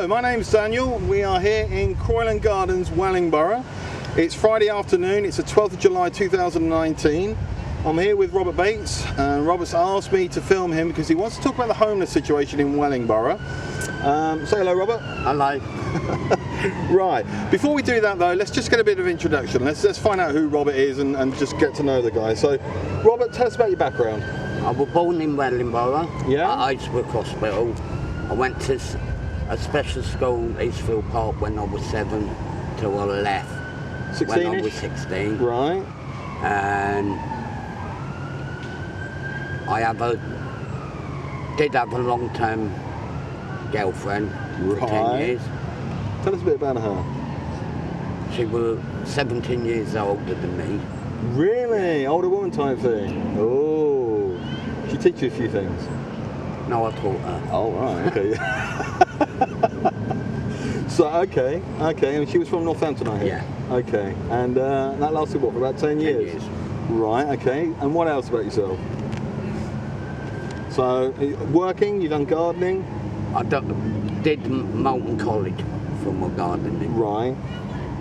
Hello, my name's Daniel. We are here in Croyland Gardens, Wellingborough. It's Friday afternoon, it's the 12th of July 2019. I'm here with Robert Bates, and Robert's asked me to film him because he wants to talk about the homeless situation in Wellingborough. Say hello, Robert. Hello. Right, before we do that though, let's just get a bit of introduction. Let's find out who Robert is and just get to know the guy. So, Robert, tell us about your background. I was born in Wellingborough, Yeah. at Icewick Hospital. I went to a special school, Eastfield Park, when I was 7 till I left 16-ish? when I was 16. Right. And I did have a long-term girlfriend for 10 years. Tell us a bit about her. She was 17 years older than me. Really? Older woman type thing? Oh. She teach you a few things? No, I taught her. Oh, right, okay. So, okay, and she was from Northampton, I hear? Yeah. Okay, and that lasted what, for about 10 years? 10 years. Right, okay, and what else about yourself? So, working, you've done gardening? I did Moulton College for my gardening. Right.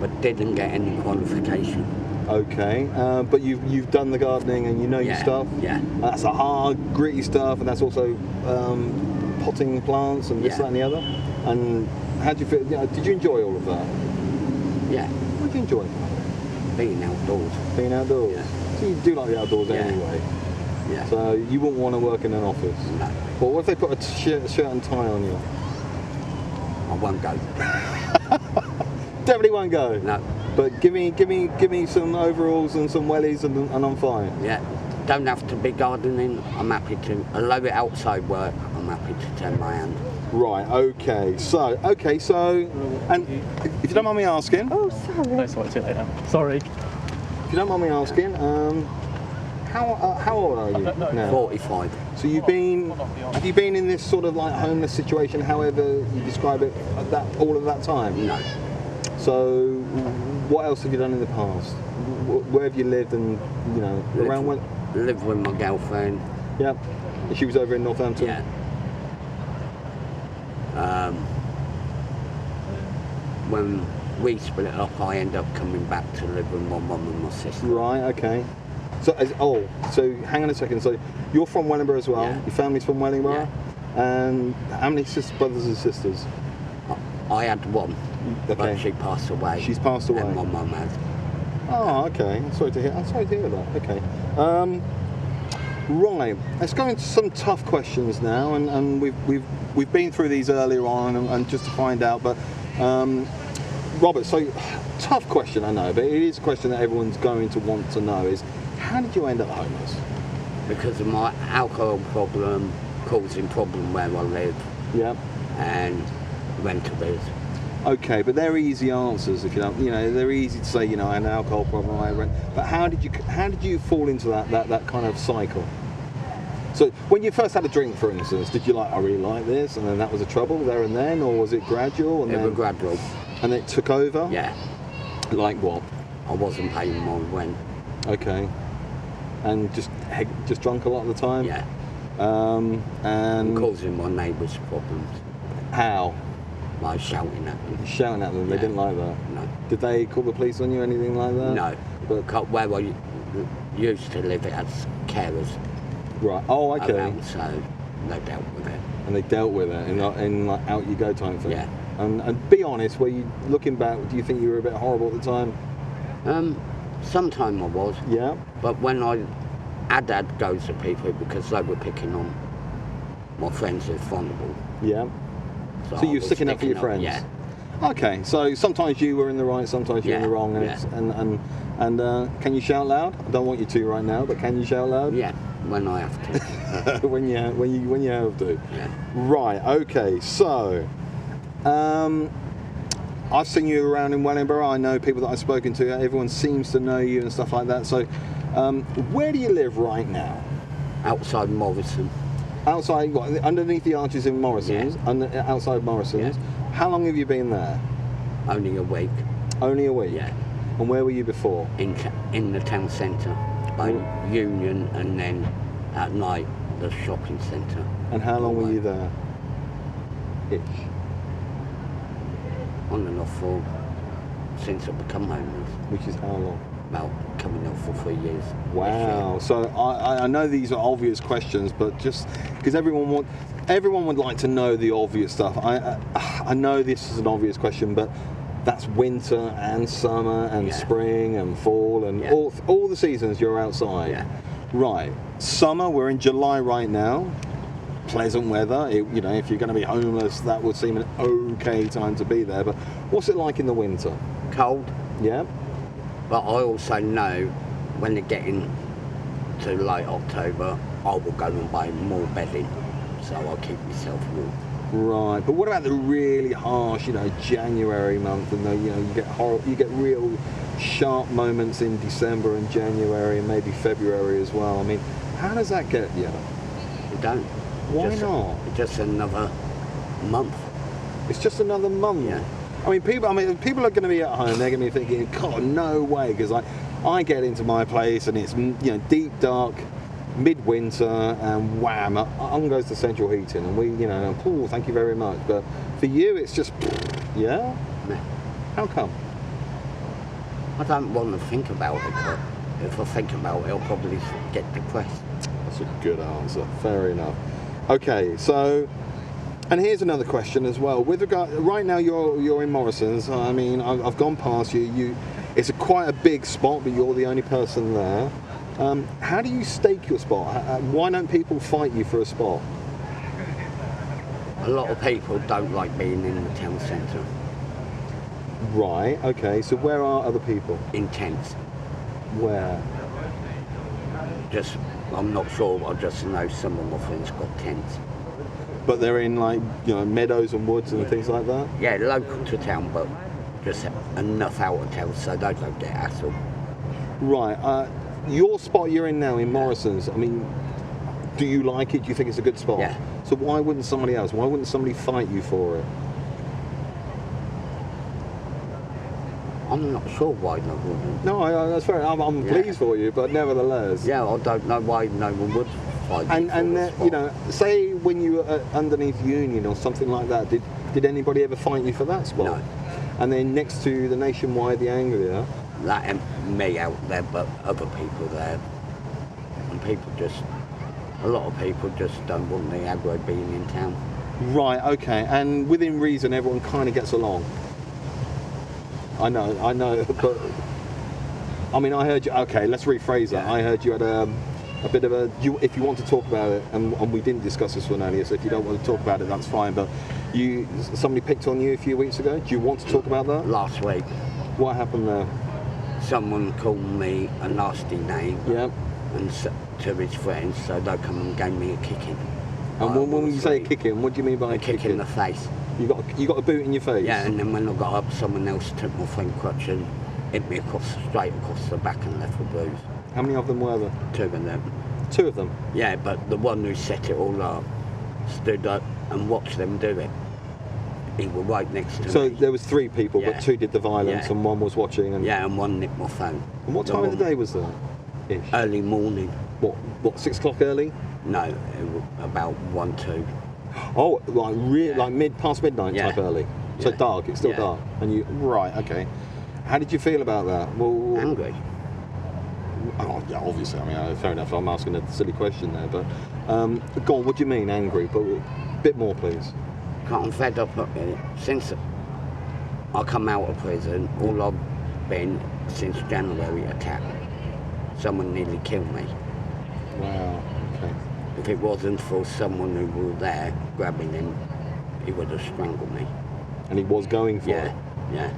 But didn't get any qualification. Okay, but you've done the gardening and you know your stuff? Yeah. That's a hard, gritty stuff, and that's also potting plants and this, that and the other? And how did you feel? Did you enjoy all of that? Yeah. What did you enjoy? Being outdoors. Being outdoors? Yeah. So you do like the outdoors anyway? Yeah. So you wouldn't want to work in an office? No. Well, what if they put a shirt and tie on you? I won't go. Definitely won't go? No. But give me some overalls and some wellies and I'm fine? Yeah. Don't have to be gardening. I'm happy to. Although it outside work, I'm happy to turn my hand. Right, okay, so, and if you don't mind me asking... Oh, sorry. No, sorry, too late now. Sorry. If you don't mind me asking, how old are you now? 45. So have you been in this sort of like homeless situation, however you describe it, all of that time? No. So, what else have you done in the past? Where have you lived and, around when? Lived with my girlfriend. Yeah. She was over in Northampton? Yeah. When we split up, I ended up coming back to live with my mum and my sister. Right, okay. So, hang on a second. So, you're from Wellingborough as well? Yeah. Your family's from Wellingborough? Yeah. And how many brothers and sisters? I had one, Okay. but she passed away. She's passed away? And my mum has. Oh, okay. I'm sorry to hear that. Okay. Right. Let's go into some tough questions now, and we've been through these earlier on, and just to find out. But Robert, so tough question, I know, but it is a question that everyone's going to want to know: is how did you end up homeless? Because of my alcohol problem, causing problem where I live. Yeah. And rentals. Okay, but they're easy answers if you don't. They're easy to say. I had an alcohol problem, I rent. But how did you fall into that kind of cycle? So when you first had a drink, for instance, did you I really like this, and then that was a trouble there and then, or was it gradual? And It was gradual. And it took over? Yeah. Like what? I wasn't paying my rent. Okay. And just drunk a lot of the time? Yeah. And causing my neighbours problems. How? By shouting at them. Shouting at them? They didn't like that? No. Did they call the police on you or anything like that? No. But where I used to live, it had carers. Right. Oh, okay. Around, so they dealt with it. And they dealt with it in like out you go type thing? Yeah. And be honest, were you, looking back, do you think you were a bit horrible at the time? Sometime I was. Yeah. But when I had goes to people because they were picking on my friends who were vulnerable. Yeah. So you were sticking up for your friends? Yeah. Okay, so sometimes you were in the right, sometimes you're in the wrong, and can you shout loud? I don't want you to right now, but can you shout loud? Yeah, when I have to. when you have to. Yeah. Right. Okay. So, I've seen you around in Wellingborough. I know people that I've spoken to. Everyone seems to know you and stuff like that. So, where do you live right now? Outside Morrison. Outside, what, underneath the arches in Morrison's? Yeah. Outside Morrison's? Yeah. How long have you been there? Only a week. Only a week? Yeah. And where were you before? In the town centre, by Union, and then at night, the shopping centre. And how long were you there? Ish. on and off for since I become homeless. Which is how long? Well, coming off for 3 years. Wow. So I know these are obvious questions, but just because everyone would like to know the obvious stuff. I know this is an obvious question, but that's winter and summer and spring and fall and all the seasons you're outside. Yeah. Right. Summer, we're in July right now. Pleasant weather. You know, if you're going to be homeless, that would seem an okay time to be there. But what's it like in the winter? Cold. Yeah. But I also know when they're getting to late October, I will go and buy more bedding, so I'll keep myself warm. Right, but what about the really harsh, January month, and you get real sharp moments in December and January and maybe February as well. I mean, how does that get you? You don't. Why not? Just another month. It's just another month. Yeah. People are going to be at home. They're going to be thinking, God, no way, because I get into my place and it's deep dark. Midwinter and wham, on goes the central heating, and we, Paul, thank you very much. But for you, it's just, yeah? No. How come? I don't want to think about it, but if I think about it, I'll probably get depressed. That's a good answer. Fair enough. Okay, so, and here's another question as well. With regard, right now you're in Morrison's. I mean, I've gone past you. It's quite a big spot, but you're the only person there. How do you stake your spot? Why don't people fight you for a spot? A lot of people don't like being in the town centre. Right, okay, so where are other people? In tents. Where? I'm not sure, I just know some of my friends got tents. But they're in meadows and woods and things like that? Yeah, local to town, but just enough out of town so they don't get hassled. Right, your spot you're in now in Morrison's, I mean, do you like it? Do you think it's a good spot? Yeah. So why wouldn't somebody else? Why wouldn't somebody fight you for it? I'm not sure why no one would. No, that's fair. I'm pleased for you, but nevertheless. Yeah, I don't know why no one would fight you for a spot. Say when you were underneath Union or something like that, did anybody ever fight you for that spot? No. And then next to the Nationwide, the Anglia. That ain't me out there, but other people there. And a lot of people just don't want the aggro being in town. Right, okay. And within reason, everyone kind of gets along. I know, but I mean, I heard you. Okay, let's rephrase that. Yeah. I heard you had a bit of a. If you want to talk about it, and we didn't discuss this one earlier, so if you don't want to talk about it, that's fine. But somebody picked on you a few weeks ago. Do you want to talk about that? Last week, What happened there? someone called me a nasty name. Yeah. And to his friends, so they come and gave me a kicking. And when you say kicking, what do you mean by a kick in the face? You got a boot in your face? Yeah, and then when I got up, someone else took my front crutch and hit me straight across the back and left a bruise. How many of them were there? 2 of them. 2 of them? Yeah, but the one who set it all up stood up and watched them do it. He was right next to me. So there was 3 people, Yeah. but 2 did the violence, Yeah. and 1 was watching. And Yeah, and one nicked my phone. And what time of the day was that? Ish. Early morning. What? 6 o'clock early? No, it was about 1, 2. Oh, like past midnight Yeah. type early. So Yeah. dark. It's still Yeah. dark. And right, okay. How did you feel about that? Well, Angry. Oh, yeah, obviously. I mean, fair enough. I'm asking a silly question there, but go on. What do you mean angry? But a bit more, please. I'm fed up of it. Since I come out of prison, all I've been since January attacked. Someone nearly killed me. Wow. Okay. If it wasn't for someone who was there grabbing him, he would have strangled me. And he was going for it. Yeah.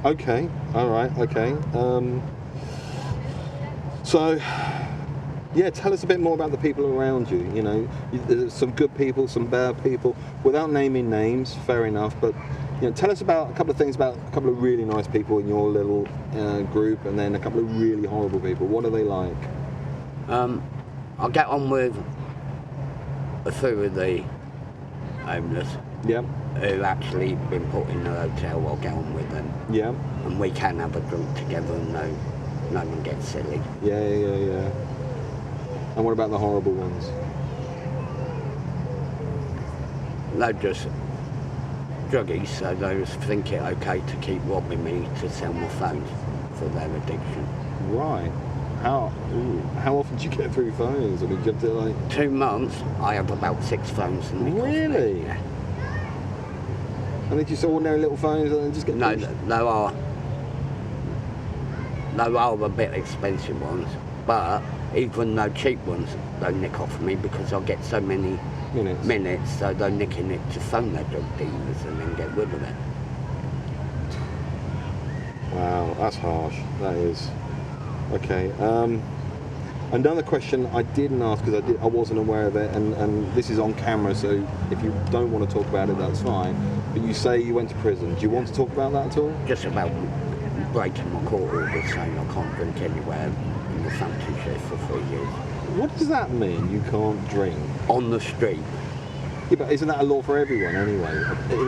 Okay. All right. Okay. So, yeah, tell us a bit more about the people around you. You know, there's some good people, some bad people. Without naming names, fair enough. But tell us about a couple of things about a couple of really nice people in your little group, and then a couple of really horrible people. What are they like? I'll get on with a few of the homeless Yeah. who actually been put in the hotel. I'll get on with them, Yeah. and we can have a drink together and no one gets silly. Yeah. And what about the horrible ones? They just druggies, so they think it okay to keep robbing me to sell my phones for their addiction. Right. How often do you get through phones? I mean, do you have to like... 2 months, I have about 6 phones. And they cost me. Really? Yeah. And they just ordinary little phones and then just get... No, there are a bit expensive ones, but even though cheap ones, they'll nick off me because I'll get so many minutes, so they're nicking it to phone their drug dealers and then get rid of it. Wow, that's harsh. That is. Okay. Another question I didn't ask because I wasn't aware of it, and this is on camera, so if you don't want to talk about it, that's fine. But you say you went to prison. Do you want to talk about that at all? Just about breaking my court order saying I can't drink anywhere in the Northamptonshire for 3 years. What does that mean? You can't drink On the street? Yeah, but isn't that a law for everyone anyway?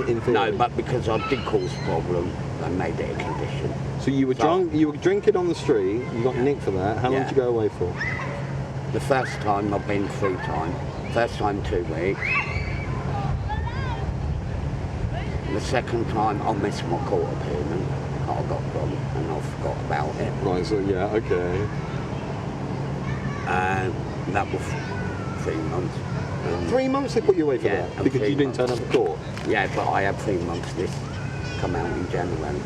In theory? No, but because I did cause a problem, they made it a condition. So you were drunk. You were drinking on the street. You got nicked for that. How long did you go away for? The first time I've been 3 times. First time 2 weeks. The second time I missed my court appearance. I got drunk and I forgot about it. Right. So yeah. Okay. And that was 3 months. 3 months they put you away for Yeah, that because you didn't turn up at court. Yeah, but I had 3 months. This come out in January.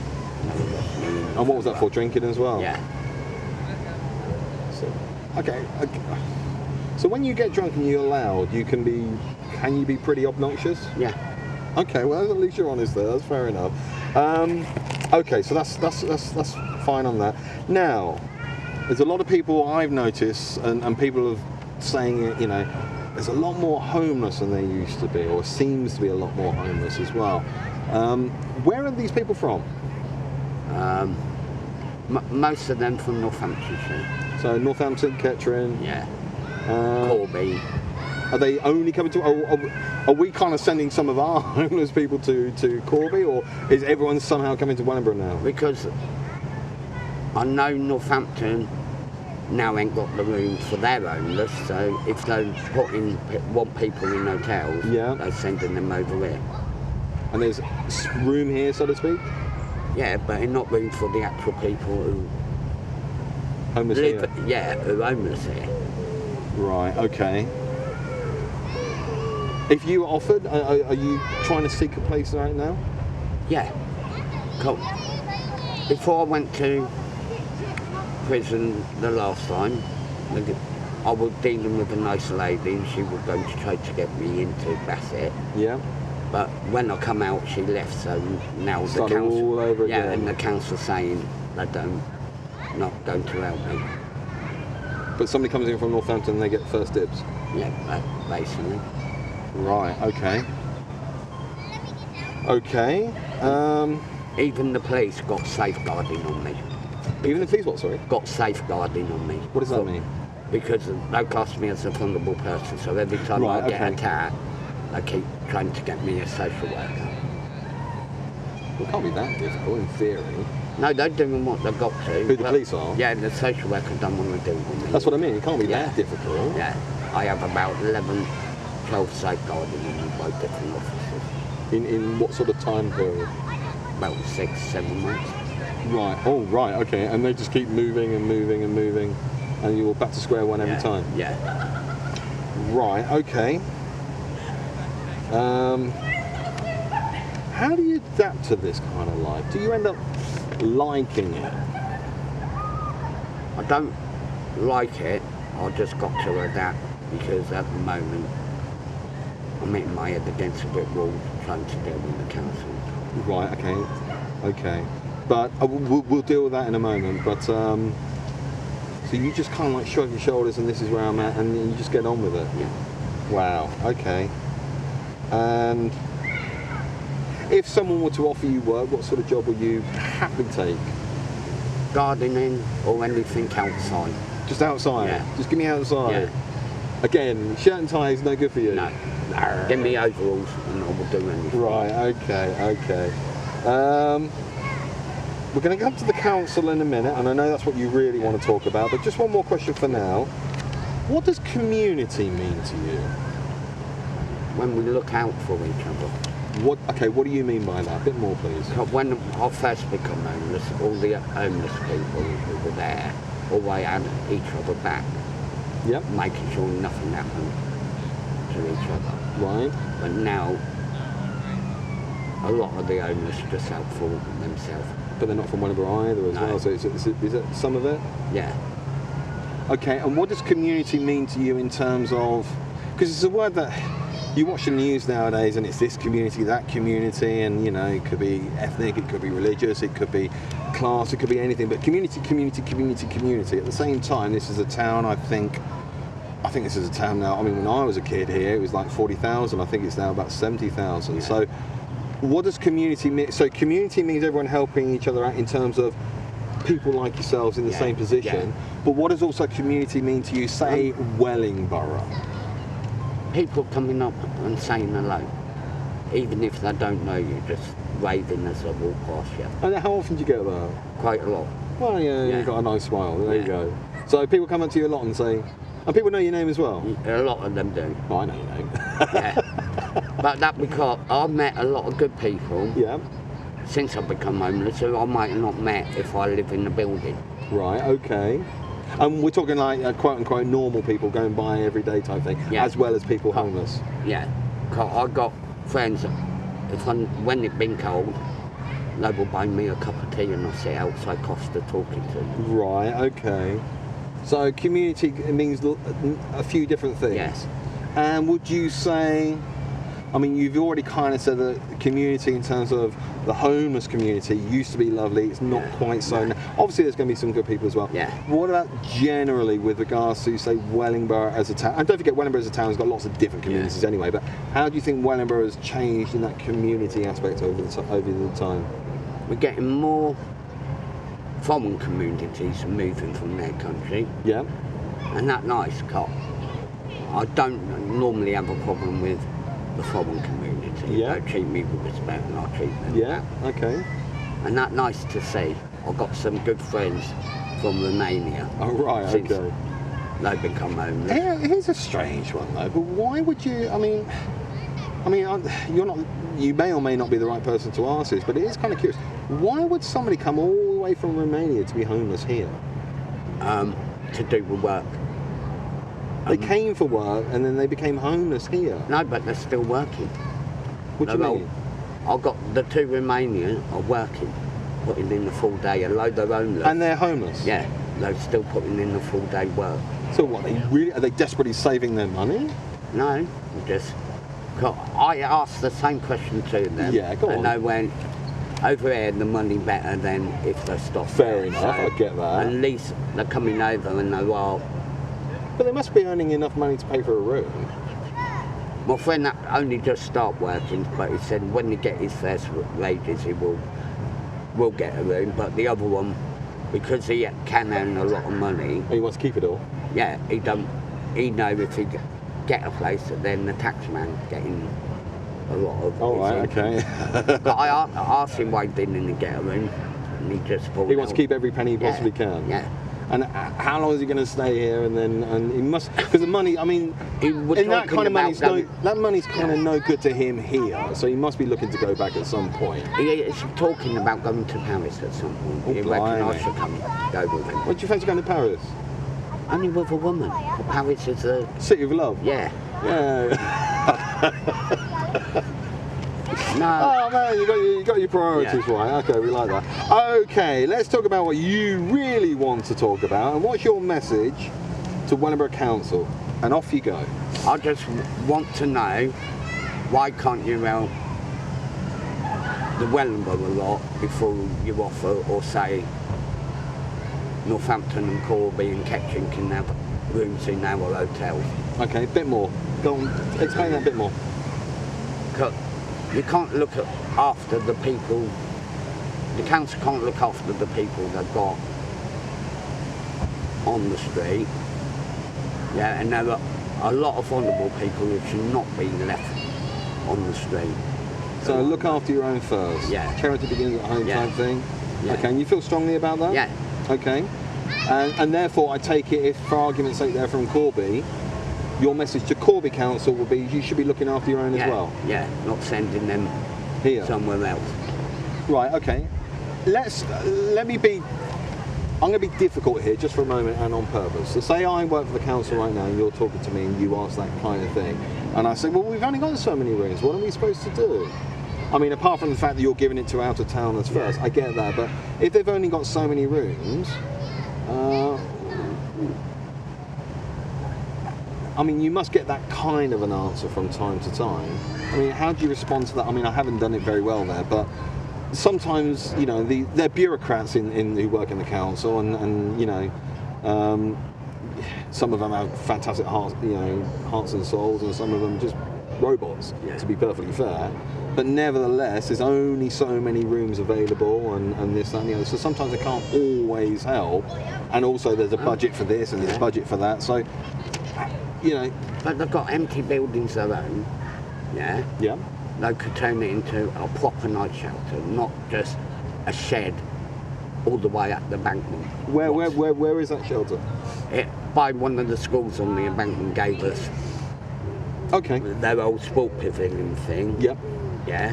And what was that for? Drinking as well? Yeah. So, okay. So when you get drunk and you're loud, can you be pretty obnoxious? Yeah. Okay, well at least you're honest there. That's fair enough. Okay, so that's fine on that. Now, there's a lot of people I've noticed, and people have saying it. You know, there's a lot more homeless than there used to be, or seems to be a lot more homeless as well. Where are these people from? Most of them from Northamptonshire. So Northampton, Kettering. Yeah. Corby. Are they only coming to? Are we kind of sending some of our homeless people to Corby, or is everyone somehow coming to Wellingborough now? Because I know Northampton now ain't got the room for their homeless, so if they want people in hotels, they're sending them over here. And there's room here, so to speak? Yeah, but not room for the actual people who homeless live, here? yeah, who are homeless here. Right, okay. If you were offered, are you trying to seek a place right now? Yeah. Cool. Before I went to prison the last time, I was dealing with a nice lady and she was going to try to get me into Bassett. Yeah. But when I come out, she left, so now the Started council... all over again. Yeah, and the council saying they not going to help me. But somebody comes in from Northampton and they get first dibs? Yeah, basically. Right, okay. Okay. Even the police got safeguarding on me. Even the police what, sorry? Got safeguarding on me. What does that mean? Because they class me as a vulnerable person, so every time I get attacked, they keep trying to get me a social worker. Well, it can't be that difficult, in theory. No, they're doing what they've got to. Who, the police are? Yeah, the social worker don't want to do it with me. That's what I mean, it can't be that difficult. Yeah, I have about 11, 12 safeguarding in both different offices. In what sort of time period? About 6, 7 months. Right, oh right, okay, and they just keep moving and moving and moving, and you're back to square one every time? Yeah. Right, okay. How do you adapt to this kind of life? Do you end up liking it? I don't like it, I just got to adapt because at the moment I'm hitting my head against a brick wall trying to deal with the council. Right, okay. But we'll deal with that in a moment, but so you just kind of like shrug your shoulders and this is where I'm at and you just get on with it? Yeah. Wow, okay. And if someone were to offer you work, what sort of job would you happily take? Gardening or anything outside. Just outside? Yeah. Just give me outside? Yeah. Again, shirt and tie is no good for you? No. Give me overalls and I will do anything. Right, okay. We're going to come to the council in a minute, and I know that's what you really want to talk about, but just one more question for now. What does community mean to you? When we look out for each other. What? Okay, what do you mean by that? A bit more, please. When I first became homeless, all the homeless people who were there always had each other back, Yep. making sure nothing happened to each other. Right. But now, a lot of the homeless just out for themselves. But they're not from Wellingborough either as No. well. So is it some of it? Yeah. Okay. And what does community mean to you in terms of? Because it's a word that you watch the news nowadays, and it's this community, that community, and you know, it could be ethnic, it could be religious, it could be class, it could be anything. But community, community, community, community. At the same time, this is a town. I think this is a town now. I mean, when I was a kid here, it was like 40,000. I think it's now about 70,000. Yeah. So, what does community mean? So, community means everyone helping each other out in terms of people like yourselves in the Yeah, same position. yeah. But what does also community mean to you? Say Wellingborough. People coming up and saying hello, even if they don't know you, just waving as they walk past you. And how often do you get that? Quite a lot. Well, yeah, Yeah. you've got a nice smile. There you Yeah. go. So people come up to you a lot and say, and people know your name as well. A lot of them do. Oh, I know your name. Yeah. But that because I've met a lot of good people Yeah. since I've become homeless who I might have not met if I live in the building. Right. Okay. And we're talking like quote unquote normal people going by every day type thing, Yeah. as well as people homeless. Yeah. 'Cause I got friends, when it's been cold, they will buy me a cup of tea and I'll sit outside Costa talking to them. Right. Okay. So community means a few different things. Yes. And would you say? I mean, you've already kind of said that the community in terms of the homeless community used to be lovely. It's not quite so now. Obviously, there's going to be some good people as well. Yeah. What about generally with regards to, say, Wellingborough as a town? And don't forget, Wellingborough as a town has got lots of different communities anyway. But how do you think Wellingborough has changed in that community aspect over the time? We're getting more foreign communities moving from their country, Yeah. and that's nice, 'cause I don't normally have a problem with the foreign community. Yeah. They treat me with respect and I treat them. Yeah. Okay. And that's nice to see. I've got some good friends from Romania. Oh, right. Since Okay. they've become homeless. Here's a strange one though. But why would you? I mean, you're not. You may or may not be the right person to ask this, but it is kind of curious. Why would somebody come all the way from Romania to be homeless here? To do with work. They came for work and then they became homeless here. No, but they're still working. What do you They're all- mean? I've got the two Romanians are working, putting in the full day, a load of homeless. And they're homeless. Yeah, they're still putting in the full day work. So what? Are they desperately saving their money? No, just. 'Cause I asked the same question to them. Yeah, go on. And they went, over here the money better than if they stop. Fair there." enough, I get that. At least they're coming over and they're, well, But they must be earning enough money to pay for a room. my friend that only just started working, but he said when he get his first wages he will get a room. But the other one, because he can earn a lot of money, He wants to keep it all. yeah, he know if he get a place, then the tax man getting a lot of. All his right. income. Okay. But I asked him why he didn't get a room, and he just thought. He wants to keep every penny he possibly can. Yeah. And how long is he going to stay here? And he must, because the money. I mean, He was in that talking kind of money, about going- that money's kind of no good to him here. So he must be looking to go back at some point. He is talking about going to Paris at some point. Oh, He reckon I blimey. should go with him. What do you fancy going to Paris? Only with a woman. Paris is a. City of Love. Yeah. Yeah. No. Oh man, you got your priorities Yeah. right. Okay, we like that. Okay, let's talk about what you really want to talk about, and what's your message to Wellingborough Council? And off you go. I just want to know why can't you help the Wellingborough lot before you offer, or say Northampton and Corby and Ketching can have rooms in our hotels. Okay, a bit more. Go on, explain that a bit more. 'Cause you can't look after the people, the council can't look after the people they've got on the street. Yeah, and there are a lot of vulnerable people who should not be left on the street. So look after your own first. Yeah. Charity begins at home Yeah. type thing. Yeah. Okay, and you feel strongly about that? Yeah. Okay. And therefore, I take it, if for argument's sake they're from Corby, your message to Corby Council would be you should be looking after your own as well. Yeah, not sending them Here. somewhere else. Right, okay. Let me be, I'm going to be difficult here just for a moment and on purpose. So say I work for the council right now and you're talking to me and you ask that kind of thing. And I say, well, we've only got so many rooms. What are we supposed to do? I mean, apart from the fact that you're giving it to out of towners first, I get that. But if they've only got so many rooms, I mean, you must get that kind of an answer from time to time. I mean, how do you respond to that? I mean, I haven't done it very well there, but sometimes, you know, they're bureaucrats who work in the council, and you know, some of them have fantastic hearts, you know, hearts and souls, and some of them just robots. To be perfectly fair, but nevertheless, there's only so many rooms available, and this, that, and the other. So sometimes they can't always help, and also there's a budget for this and there's a budget for that. So, you know, but they've got empty buildings of their own. Yeah. Yeah. They could turn it into a proper night shelter, not just a shed all the way up the embankment. Where is that shelter? By one of the schools on the embankment gave us. Okay. Their old sport pavilion thing. Yep. Yeah.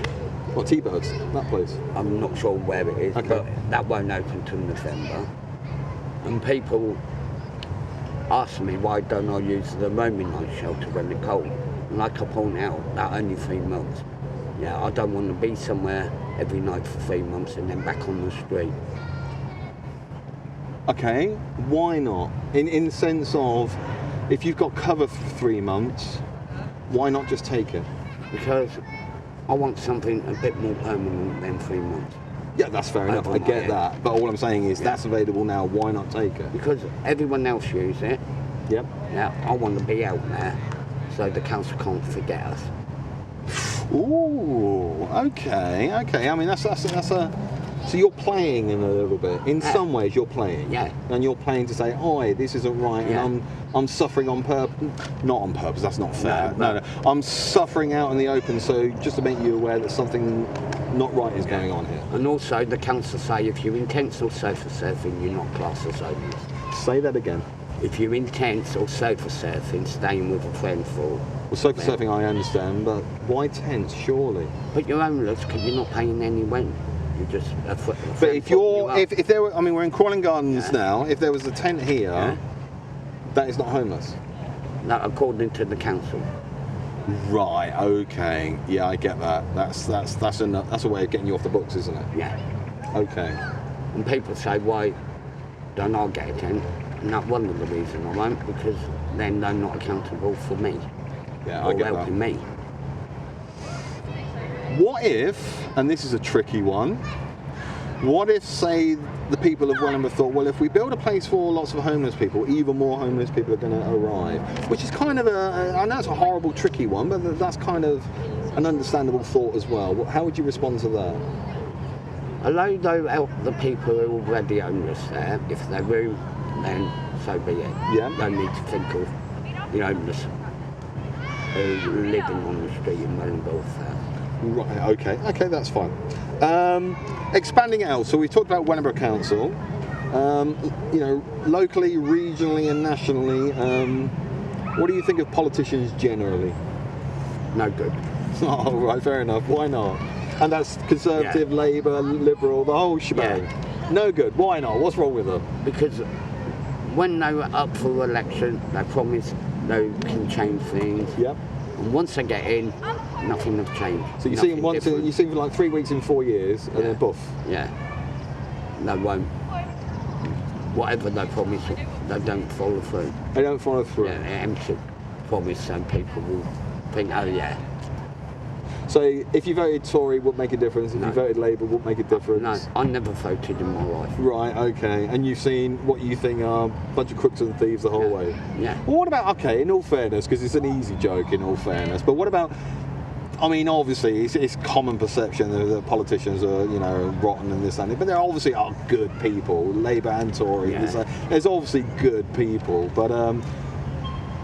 What, T-Birds? That place? I'm not sure where it is, okay, but that won't open till November. And people ask me why don't I use the roaming night shelter when they're cold. And like I point out, that only 3 months. Yeah, I don't want to be somewhere every night for 3 months and then back on the street. Okay, why not? In the sense of, if you've got cover for 3 months, why not just take it? Because I want something a bit more permanent than 3 months. Yeah, that's fair enough, I get that. But all I'm saying is that's available now, why not take it? Because everyone else uses it. Yep. Now, I want to be out there so the council can't forget us. Ooh, okay. I mean, that's a... So you're playing in a little bit. In some ways, you're playing. Yeah. And you're playing to say, "Oi, this isn't right," and I'm suffering on purpose. Not on purpose. That's not fair. No. I'm suffering out in the open, so just to make you aware that something not right is going on here. And also, the council say if you're intense or sofa surfing, you're not classed as homeless. Say that again. If you're intense or sofa surfing, staying with a friend for... Well, sofa surfing I understand, but why tense? Surely. But you're homeless because you're not paying any rent. You just. But if there were, I mean, we're in Crawling Gardens now. If there was a tent here, that is not homeless. No, according to the council. Right. Okay. Yeah, I get that. That's a way of getting you off the books, isn't it? Yeah. Okay. And people say, why don't I get a tent? And that's one of the reasons I won't, because then they're not accountable for me. Yeah, or I get that. helping me. What if, and this is a tricky one, what if, say, the people of Wellingborough thought, well, if we build a place for lots of homeless people, even more homeless people are going to arrive? Which is kind of I know it's a horrible, tricky one, but that's kind of an understandable thought as well. How would you respond to that? Allow the people who are already homeless there, if they're room, then so be it. Yeah. No need to think of the homeless who are living on the street in Wellingborough first. Right, okay, that's fine. Expanding out, so we've talked about Wellingborough Council. You know, locally, regionally and nationally, what do you think of politicians generally? No good. Oh, right, fair enough. Why not? And that's Conservative, Labour, Liberal, the whole shebang. Yeah. No good. Why not? What's wrong with them? Because when they were up for election, they promised they can change things. Yep. And once they get in, nothing has changed. So you see them once, you see them for like 3 weeks in 4 years, and then poof. Yeah. They won't. Whatever they promise, they don't follow through. They don't follow through. Yeah, empty promise, so people will think, oh yeah. So if you voted Tory, would make a difference. If you voted Labour, would make a difference. No, I never voted in my life. Right, okay. And you've seen what you think are a bunch of crooks and thieves the whole way. Yeah. Well, what about, okay, in all fairness, because it's an easy joke in all fairness, but what about, I mean, obviously, it's common perception that politicians are, you know, rotten and this and that, but there obviously are good people, Labour and Tory. Yeah. There's obviously good people, but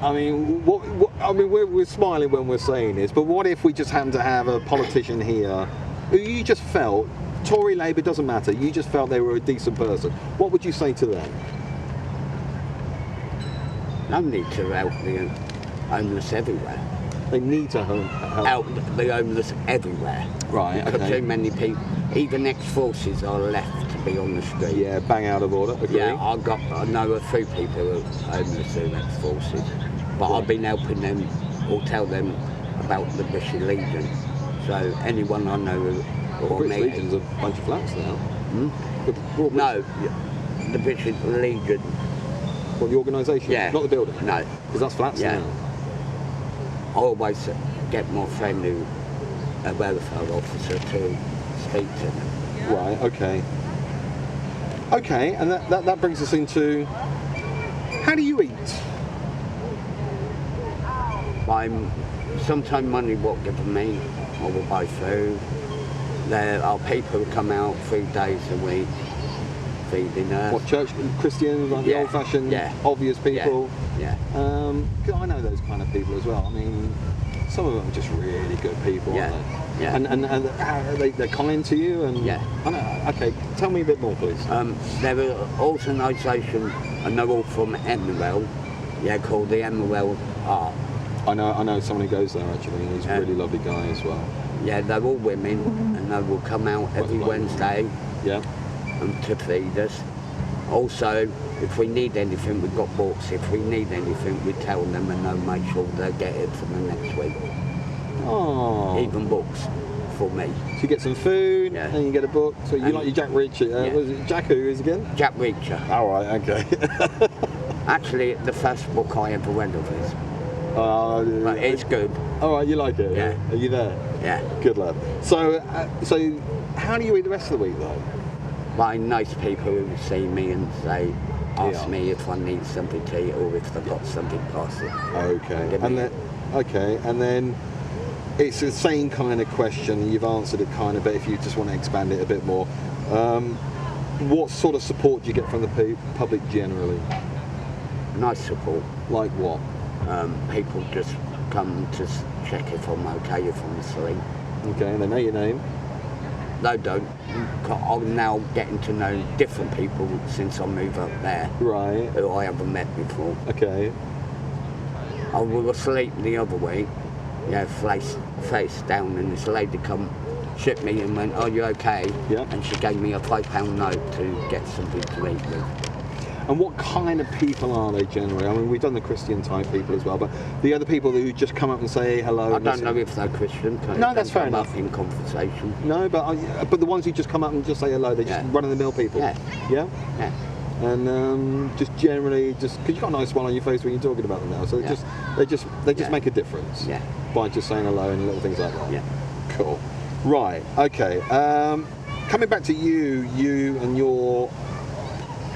I mean, we're smiling when we're saying this, but what if we just happen to have a politician here who you just felt, Tory, Labour, doesn't matter, you just felt they were a decent person? What would you say to them? No need to help homeless everywhere. They need to help. Out the homeless everywhere. Right, Because okay. too many people, even ex-forces are left to be on the street. Yeah, bang out of order. Agree. Yeah, I know a few people who are homeless who are ex-forces, but I've been helping them or tell them about the British Legion. So anyone I know or British meet. Legion's a bunch of flats now. No, the British Legion. Well, the organisation, Yeah. not the building. No. Because that's flats Yeah. now. I always get my friend who a welfare officer to speak to them. Right, okay. Okay, and that brings us into, how do you eat? Sometimes money won't give me, I will buy food. There are people who come out 3 days a week feeding us. What, church Christians, like the Yeah, old-fashioned, yeah. obvious people? Yeah. 'Cause I know those kind of people as well. I mean, some of them are just really good people, Yeah, aren't they? yeah. And they're kind to you, and Yeah. I know, okay, tell me a bit more, please. There are organisation, and they're all from Emmanuel, called the Emmanuel Art. I know someone who goes there actually, and he's a really lovely guy as well. Yeah, they're all women, and they will come out every Wednesday Yeah. to feed us. Also, if we need anything, we've got books. If we need anything, we tell them and they'll make sure they get it for the next week. Oh. Even books for me. So you get some food, Yeah. and you get a book. So you And- like your Jack Reacher. Yeah. Was it Jack who is again? Jack Reacher. All right, okay. Actually, the first book I ever read of his. Uh, But it's good. all right, you like it? Yeah. Are you there? Yeah. Good lad. So how do you eat the rest of the week though? By nice people who see me and say, ask Yeah. me if I need something to eat or if they've got something past it. Okay. Give And me- then it's the same kind of question. You've answered it kind of, but if you just want to expand it a bit more, what sort of support do you get from the public generally? Nice support. Like what? People just come to check if I'm okay, if I'm asleep. Okay, and they know your name. They don't. I'm now getting to know different people since I moved up there Right. who I haven't met before. Okay. I was asleep the other week, face down, and this lady come, shook me and went, "Are you okay?" Yeah. And she gave me a £5 note to get something to eat with. And what kind of people are they generally? I mean, we've done the Christian type people as well, but the other people who just come up and say hello. I don't know if they're Christian. No, that's fair enough. In conversation. No, but the ones who just come up and just say hello, they're just Yeah. run-of-the-mill people. Yeah. Yeah. Yeah. And just generally, because you've got a nice smile on your face when you're talking about them now, so Yeah. they just Yeah. make a difference. Yeah. By just saying hello and little things like that. Yeah. Cool. Right. Okay. Coming back to you and your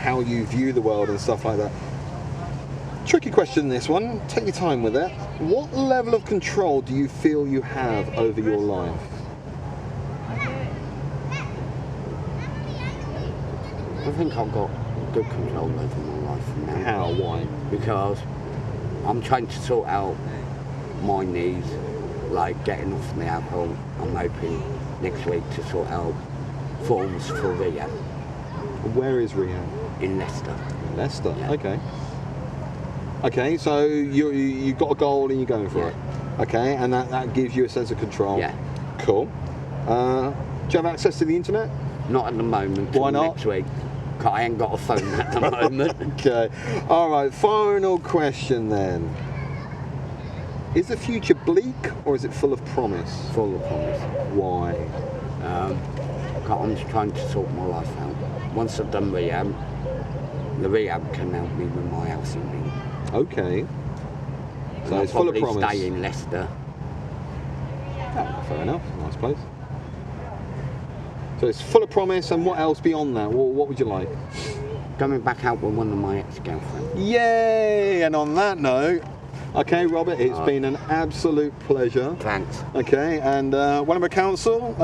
how you view the world and stuff like that. Tricky question, this one. Take your time with it. What level of control do you feel you have over your life? I think I've got good control over my life now. How? Why? Because I'm trying to sort out my needs, like getting off the alcohol. I'm hoping next week to sort out forms for rehab Where is rehab? in Leicester. Leicester. Yeah. Okay. Okay, so you got a goal and you're going for Yeah. it. Okay, and that gives you a sense of control. Yeah. Cool. Do you have access to the internet? Not at the moment. Why till not? Next week. 'Cause I ain't got a phone at the moment. Okay. All right. Final question then. Is the future bleak or is it full of promise? Full of promise. Why? 'Cause I'm just trying to sort my life out. Once I've done rehab, the rehab can help me with my housing needs. Okay. So And it's I'll full of probably promise. stay in Leicester. Oh, fair enough. Nice place. So it's full of promise, and what else beyond that? What would you like? Coming back out with one of my ex-girlfriends. Yay! And on that note, okay, Robert, it's been an absolute pleasure. Thanks. Okay, and Wellingborough Council,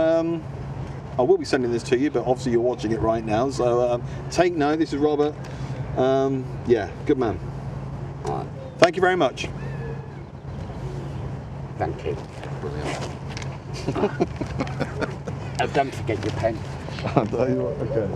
I will be sending this to you, but obviously you're watching it right now, so take note. This is Robert. Yeah, good man. All right. Thank you very much. Thank you. Brilliant. Don't forget your pen. I'll tell you what, okay.